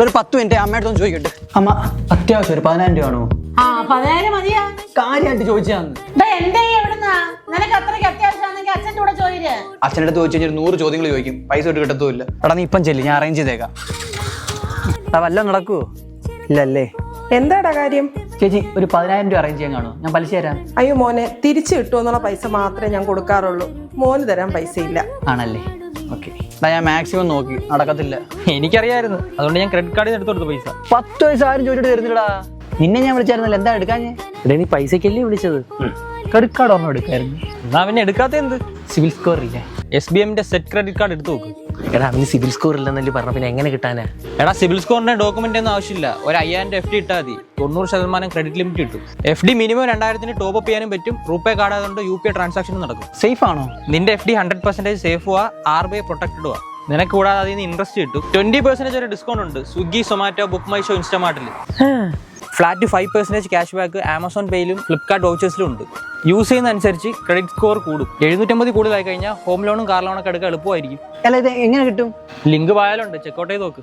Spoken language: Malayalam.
ഒരു 10 മിനിറ്റ് അമ്മയുടെ ചോദിക്കട്ടെ. അമ്മ അത്യാവശ്യം ഒരു 10,000 രൂപ ആണോ? 10,000 മതിയാ? കാര്യമായിട്ട് ചോദിച്ചാന്ന്. നിനക്ക് അത്രയ്ക്ക് അത്യാവശ്യമാണെങ്കിൽ അച്ഛൻ്റെ കൂടെ ചോദിര്. അച്ഛൻ്റെ അടുത്ത് ചോദിച്ചു കഴിഞ്ഞാൽ 100 ചോദ്യങ്ങൾ ചോദിക്കും, പൈസ ഇട്ട് കിട്ടത്തുമില്ല. എടാ നീ ഇപ്പം ചെല്ലി, ഞാൻ അറേഞ്ച് ചെയ്തേക്കാം. വല്ലതും നടക്കുവോ? ഇല്ലല്ലേ? എന്താടാ കാര്യം? ചേച്ചി ഒരു 10,000 രൂപ അറേഞ്ച് ചെയ്യാൻ കാണോ? ഞാൻ പലിശ തരാം. അയ്യോ മോനെ, തിരിച്ചു കിട്ടുമെന്നുള്ള പൈസ മാത്രമേ ഞാൻ കൊടുക്കാറുള്ളൂ. മോന് തരാൻ പൈസ ഇല്ല. ആണല്ലേ? ഓക്കെ. ഞാൻ മാക്സിമം നോക്കി, നടക്കത്തില്ല. എനിക്കറിയായിരുന്നു, അതുകൊണ്ട് ഞാൻ ക്രെഡിറ്റ് കാർഡിൽ നിന്ന് എടുത്തു കൊടുത്തു പൈസ. 10 വയസ്സ് ആരും ചോദിച്ചിട്ട് തരുന്നില്ലടാ. നിന്നെ ഞാൻ വിളിച്ചായിരുന്നല്ലോ, എന്താ എടുക്കാൻ? ഇവിടെ നീ പൈസക്കല്ലേ വിളിച്ചത്? ക്രെഡിറ്റ് കാർഡ് ഒരെണ്ണം എടുക്കായിരുന്നു. എന്നാ പിന്നെ എടുക്കാത്ത എന്ത്? സിവിൽ സ്കോർ ഇല്ലേ? SBMന്റെ സെറ്റ് ക്രെഡിറ്റ് കാർഡ് എടുത്തു നോക്ക്. എടാ അവന് സിവിൽ സ്കോർ ഇല്ലെന്നല്ലേ പറഞ്ഞ, പിന്നെ എങ്ങനെ കിട്ടാനാ? എടാ സിവിൽ സ്കോറിന്റെ ഡോക്യുമെന്റ് ഒന്നും ആവശ്യമില്ല. ഒരു 5,000 FD ഇട്ടാൽ മതി, 90% ക്രെഡിറ്റ് ലിമിറ്റ് കിട്ടും. FD മിനിമം 2,000 ടോപ്പ് അപ്പ് ചെയ്യാനും പറ്റും. റൂപേ കാർഡ് ആയതുകൊണ്ട് UPI ട്രാൻസാക്ഷനും നടക്കും. സേഫ് ആണോ? നിന്റെ FD 100% സേഫുവാ, RBI പ്രൊട്ടക്റ്റഡുവാ. നിനക്ക് കൂടാതെ അതിൽ നിന്ന് ഇൻട്രസ്റ്റ് കിട്ടും. 20% ഒരു ഡിസ്കൗണ്ട് ഉണ്ട് Swiggy, Zomato, book my show, ഇൻസ്റ്റാമാർട്ടിൽ. ഫ്ലാറ്റ് 5% ക്യാഷ് ബാക്ക് ആമസോൺ പേയിലും ഫ്ലിപ്കാർട്ട് വൗച്ചേഴ്സിലും ഉണ്ട്. യൂസ് ചെയ്യുന്ന അനുസരിച്ച് ക്രെഡിറ്റ് സ്കോർ കൂടും. 750 കൂടുതലായി കഴിഞ്ഞാൽ ഹോം ലോണും കാർ ലോണൊക്കെ എടുക്കാൻ എളുപ്പമായിരിക്കും. അല്ല ഇത് എങ്ങനെ കിട്ടും? ലിങ്ക് വായാലുണ്ട്, ചെക്കൗട്ട് ചെയ്ത് നോക്ക്.